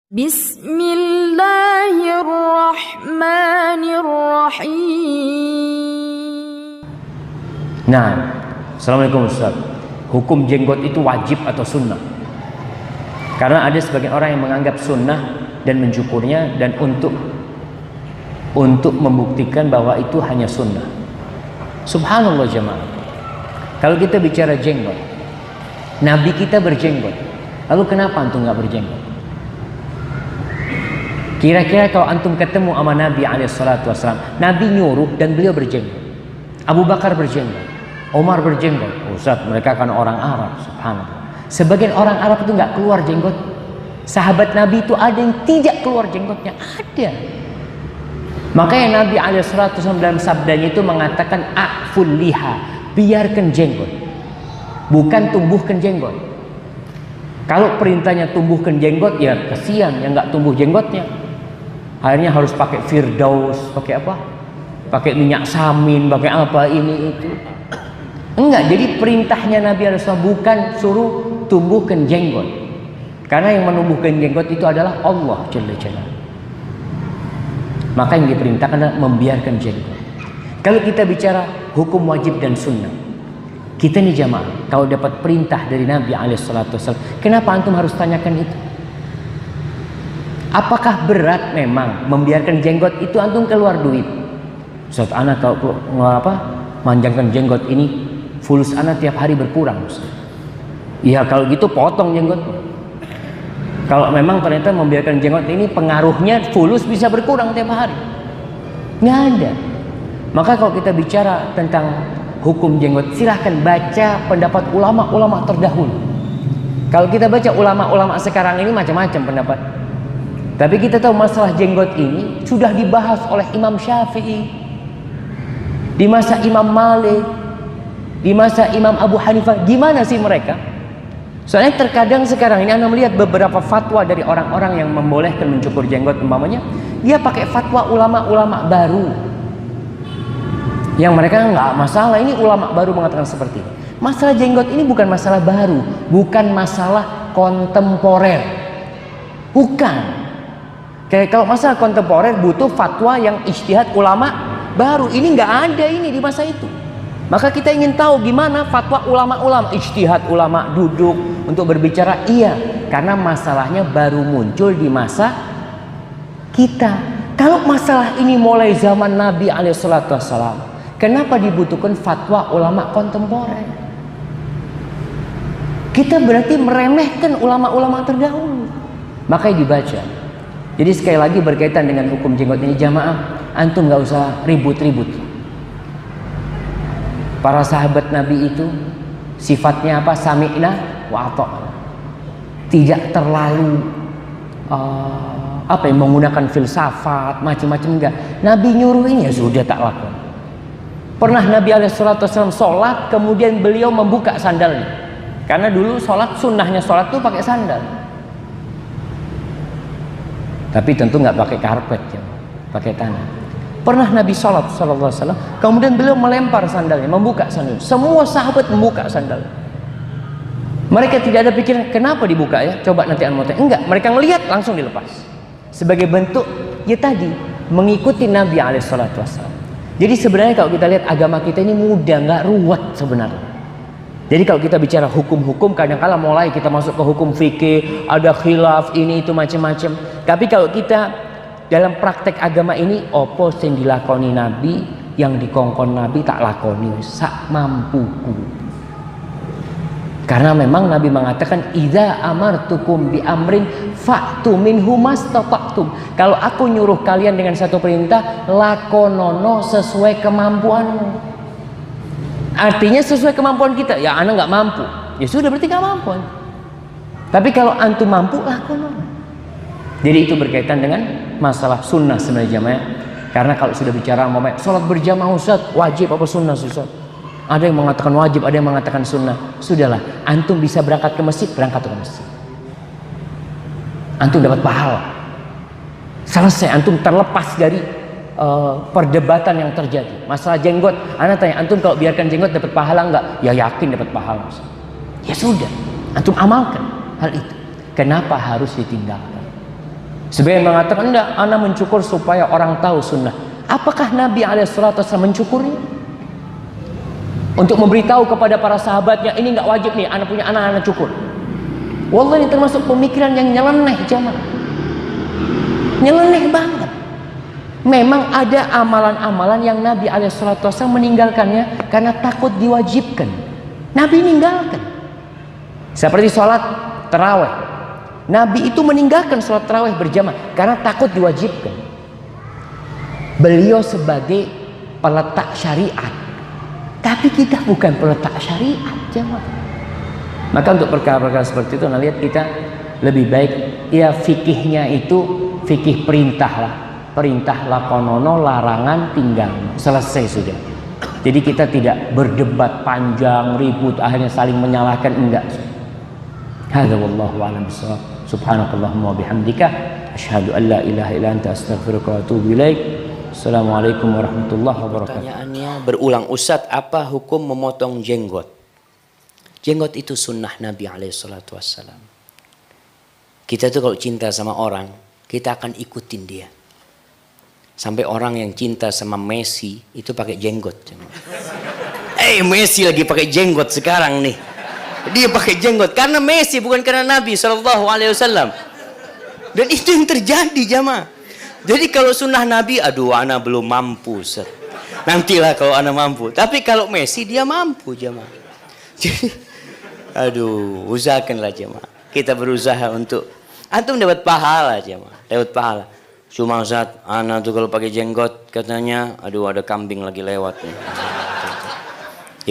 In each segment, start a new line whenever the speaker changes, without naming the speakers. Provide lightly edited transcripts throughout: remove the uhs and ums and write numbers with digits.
Bismillahirrahmanirrahim.
Nah, Assalamualaikum Ustaz. Hukum jenggot itu wajib atau sunnah? Karena ada sebagian orang yang menganggap sunnah dan mencukurnya, dan untuk membuktikan bahwa itu hanya sunnah. Subhanallah jemaah. Kalau kita bicara jenggot, Nabi kita berjenggot. Lalu kenapa antum nggak berjenggot? Kira-kira kalau antum ketemu sama Nabi SAW, Nabi nyuruh dan beliau berjenggot. Abu Bakar berjenggot, Umar berjenggot. Ustaz, mereka kan orang Arab. Subhanallah. Sebagian orang Arab itu nggak keluar jenggot. Sahabat Nabi itu ada yang tidak keluar jenggotnya, ada. Makanya Nabi SAW dalam sabdanya itu mengatakan a'ful liha, biarkan jenggot, bukan tumbuhkan jenggot. Kalau perintahnya tumbuhkan jenggot, ya kasihan yang nggak tumbuh jenggotnya. Akhirnya harus pakai firdaus, pakai apa? Pakai minyak samin, pakai apa ini itu. Enggak, jadi perintahnya Nabi SAW bukan suruh tumbuhkan jenggot. Karena yang menumbuhkan jenggot itu adalah Allah Jalla Jalla. Maka yang diperintahkan adalah membiarkan jenggot. Kalau kita bicara hukum wajib dan sunnah, kita nih jamaah, kalau dapat perintah dari Nabi SAW, kenapa antum harus tanyakan itu? Apakah berat memang membiarkan jenggot itu antum keluar duit? Ustaz, anak kalau manjangkan jenggot ini, fulus anak tiap hari berkurang. Iya, kalau gitu potong jenggotnya. Kalau memang ternyata membiarkan jenggot ini pengaruhnya fulus bisa berkurang tiap hari, nggak ada. Maka kalau kita bicara tentang hukum jenggot, silahkan baca pendapat ulama-ulama terdahulu. Kalau kita baca ulama-ulama sekarang ini macam-macam pendapat. Tapi kita tahu masalah jenggot ini sudah dibahas oleh Imam Syafi'i, di masa Imam Malik, di masa Imam Abu Hanifah. Gimana sih mereka? Soalnya terkadang sekarang ini Anda melihat beberapa fatwa dari orang-orang yang membolehkan mencukur jenggot, umpamanya dia pakai fatwa ulama-ulama baru yang mereka nggak masalah. Ini ulama baru mengatakan seperti ini. Masalah jenggot ini bukan masalah baru, bukan masalah kontemporer, bukan. Kayak kalau masalah kontemporer butuh fatwa yang ijtihad ulama baru. Ini nggak ada ini di masa itu. Maka kita ingin tahu gimana fatwa ulama-ulama, ijtihad ulama duduk untuk berbicara. Iya, karena masalahnya baru muncul di masa kita. Kalau masalah ini mulai zaman Nabi SAW, kenapa dibutuhkan fatwa ulama kontemporer? Kita berarti meremehkan ulama-ulama terdahulu. Makanya dibaca. Jadi sekali lagi berkaitan dengan hukum jenggot ini jamaah, antum nggak usah ribut-ribut. Para sahabat Nabi itu sifatnya apa? Sami'na wa ata'na. Tidak terlalu menggunakan filsafat macam-macam, enggak. Nabi nyuruh ini ya sudah tak lakukan. Pernah Nabi SAW sholat, kemudian beliau membuka sandalnya. Karena dulu sholat, sunnahnya sholat tuh pakai sandal. Tapi tentu nggak pakai karpet ya, pakai tanah. Pernah Nabi sholat SAW, kemudian beliau melempar sandalnya, membuka sandal. Semua sahabat membuka sandal. Mereka tidak ada pikiran kenapa dibuka ya, coba nanti anu tanya. Enggak, mereka ngelihat langsung dilepas. Sebagai bentuk ya tadi mengikuti Nabi SAW. Jadi sebenarnya kalau kita lihat agama kita ini mudah, nggak ruwet sebenarnya. Jadi kalau kita bicara hukum-hukum, kadang-kala mulai kita masuk ke hukum fikih, ada khilaf ini itu macam-macam. Tapi kalau kita dalam praktek agama ini, opo sing dilakoni Nabi, yang dikongkon Nabi tak lakoni sak mampuku. Karena memang Nabi mengatakan idza amartukum bi amrin fa'tu minhu mastata'tum. Kalau aku nyuruh kalian dengan satu perintah, lakonono sesuai kemampuanmu. Artinya sesuai kemampuan kita. Ya anak nggak mampu, ya sudah berarti nggak mampu. Tapi kalau antum mampu, lakonono. Jadi itu berkaitan dengan masalah sunnah sebenarnya jamaah. Karena kalau sudah bicara sholat berjamaah Ustaz, wajib apa sunnah Ustaz? Ada yang mengatakan wajib, ada yang mengatakan sunnah. Sudahlah, antum bisa berangkat ke masjid, berangkat ke masjid. Antum dapat pahala. Selesai, antum terlepas dari perdebatan yang terjadi. Masalah jenggot, anak tanya, antum kalau biarkan jenggot dapat pahala enggak? Ya yakin dapat pahala. Ya sudah, antum amalkan hal itu. Kenapa harus ditinggalkan? Sebagian mengatakan enggak, ana mencukur supaya orang tahu sunnah. Apakah Nabi SAW mencukurnya? Untuk memberitahu kepada para sahabatnya, ini enggak wajib nih, ana punya anak cukur. Wallahi ini termasuk pemikiran yang nyeleneh jamaah. Nyeleneh banget. Memang ada amalan-amalan yang Nabi SAW meninggalkannya karena takut diwajibkan. Nabi meninggalkan. Seperti sholat tarawih. Nabi itu meninggalkan sholat tarawih berjamaah karena takut diwajibkan. Beliau sebagai peletak syariat, tapi kita bukan peletak syariat jamaah. Maka untuk perkara-perkara seperti itu, nah lihat kita lebih baik ya fikihnya itu fikih perintah lah. Perintah lakonono, larangan tinggal, selesai sudah. Jadi kita tidak berdebat panjang, ribut, akhirnya saling menyalahkan, enggak. Hadza wallahu a'lam bissawab. Subhanakallahumma wa bihamdika asyhadu an la ilaha illa anta astaghfiruka wa atubu ilaik. Assalamualaikum warahmatullahi wabarakatuh.
Pertanyaannya berulang, Ustadz, apa hukum memotong jenggot? Jenggot itu sunnah Nabi SAW. Kita tuh kalau cinta sama orang, kita akan ikutin dia. Sampai orang yang cinta sama Messi itu pakai jenggot. Messi lagi pakai jenggot sekarang nih. Dia pakai jenggot karena Messi, bukan karena Nabi SAW. Dan itu yang terjadi jamaah. Jadi kalau sunnah Nabi, aduh ana belum mampu Ustaz. Nantilah kalau ana mampu. Tapi kalau Messi dia mampu jamaah. Jadi aduh, usahakanlah jamaah. Kita berusaha untuk antum dapat pahala jamaah. Dapat pahala. Cuma Ustaz, ana tuh kalau pakai jenggot katanya, aduh ada kambing lagi lewat nih.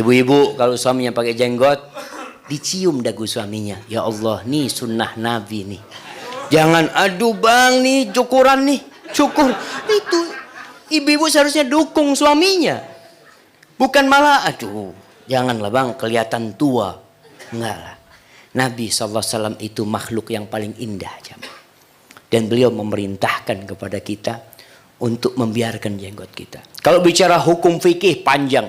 Ibu-ibu kalau suaminya pakai jenggot, dicium dagu suaminya. Ya Allah, nih sunnah Nabi nih. Jangan, aduh bang nih cukuran nih, cukur. Itu ibu-ibu seharusnya dukung suaminya. Bukan malah, aduh janganlah bang kelihatan tua. Enggak lah. Nabi SAW itu makhluk yang paling indah jamaah. Dan beliau memerintahkan kepada kita untuk membiarkan jenggot kita. Kalau bicara hukum fikih panjang.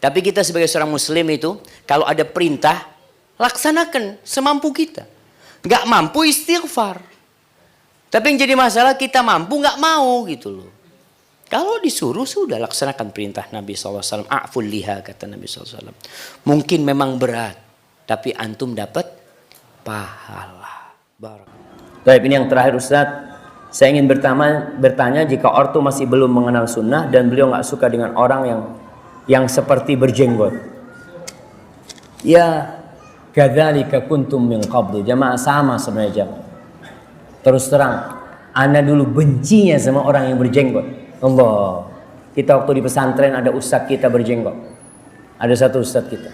Tapi kita sebagai seorang muslim itu, kalau ada perintah, laksanakan semampu kita. Nggak mampu istighfar. Tapi yang jadi masalah kita mampu nggak mau gitu loh. Kalau disuruh sudah laksanakan perintah Nabi SAW. A'ful liha kata Nabi SAW. Mungkin memang berat. Tapi antum dapat pahala.
Baik, ini yang terakhir Ustaz. Saya ingin bertanya jika ortu masih belum mengenal sunnah dan beliau nggak suka dengan orang yang seperti berjenggot. Ya, kadzalika kuntum min qablu. Jamaah sama sebenarnya jamaah. Terus terang, ana dulu bencinya sama orang yang berjenggot. Allah. Kita waktu di pesantren ada ustaz kita berjenggot. Ada satu ustaz kita.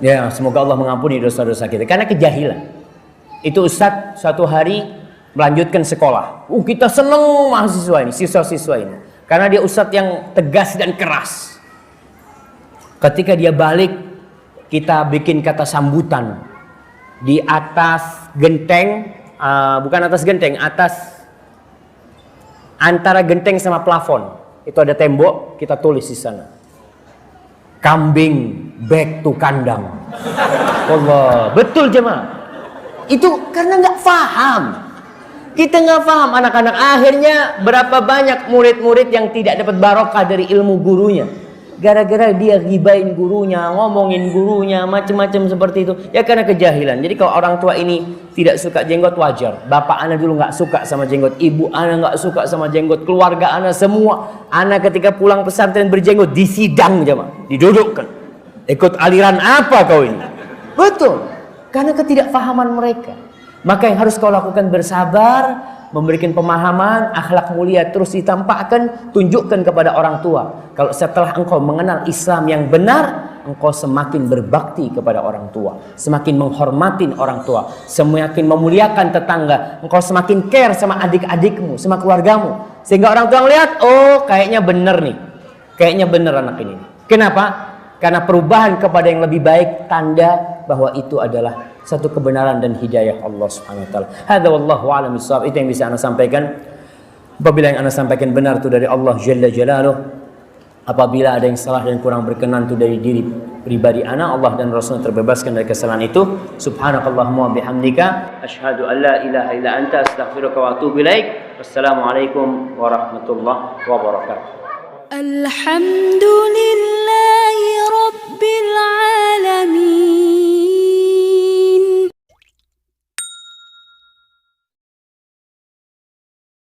Ya, semoga Allah mengampuni dosa-dosa kita karena kejahilan. Itu ustaz suatu hari melanjutkan sekolah. Kita seneng mahasiswa ini, siswa-siswa ini. Karena dia ustaz yang tegas dan keras. Ketika dia balik, kita bikin kata sambutan. Di atas genteng, bukan atas genteng, atas antara genteng sama plafon. Itu ada tembok, kita tulis di sana. Kambing back to kandang. Allah, betul jemaah. Itu karena nggak paham. Kita nggak paham anak-anak. Akhirnya berapa banyak murid-murid yang tidak dapat barokah dari ilmu gurunya. Gara-gara dia gibain gurunya, ngomongin gurunya, macam-macam seperti itu. Ya karena kejahilan. Jadi kalau orang tua ini tidak suka jenggot wajar. Bapak ana dulu nggak suka sama jenggot. Ibu ana nggak suka sama jenggot. Keluarga ana semua. Ana ketika pulang pesantren berjenggot disidang jemaah, didudukkan. Ikut aliran apa kau ini? Betul. Karena ketidakfahaman mereka. Maka yang harus kau lakukan bersabar, memberikan pemahaman, akhlak mulia terus ditampakkan, tunjukkan kepada orang tua. Kalau setelah engkau mengenal Islam yang benar, engkau semakin berbakti kepada orang tua, semakin menghormati orang tua, semakin memuliakan tetangga, engkau semakin care sama adik-adikmu, sama keluargamu. Sehingga orang tua melihat, oh kayaknya benar nih, kayaknya benar anak ini. Kenapa? Karena perubahan kepada yang lebih baik tanda bahwa itu adalah satu kebenaran dan hidayah Allah Subhanahu wa taala. Hadza wallahu a'lam bissawab. Itu yang bisa Anda sampaikan. Apabila yang Anda sampaikan benar itu dari Allah Jalla Jalaluh, Apabila ada yang salah dan kurang berkenan itu dari diri pribadi ana, Allah dan Rasul terbebaskan dari kesalahan itu. Subhanakallahumma bihamdika asyhadu an la ilaha illa anta astaghfiruka wa atubu ilaik. Wassalamualaikum warahmatullahi wabarakatuh.
Alhamdulillah.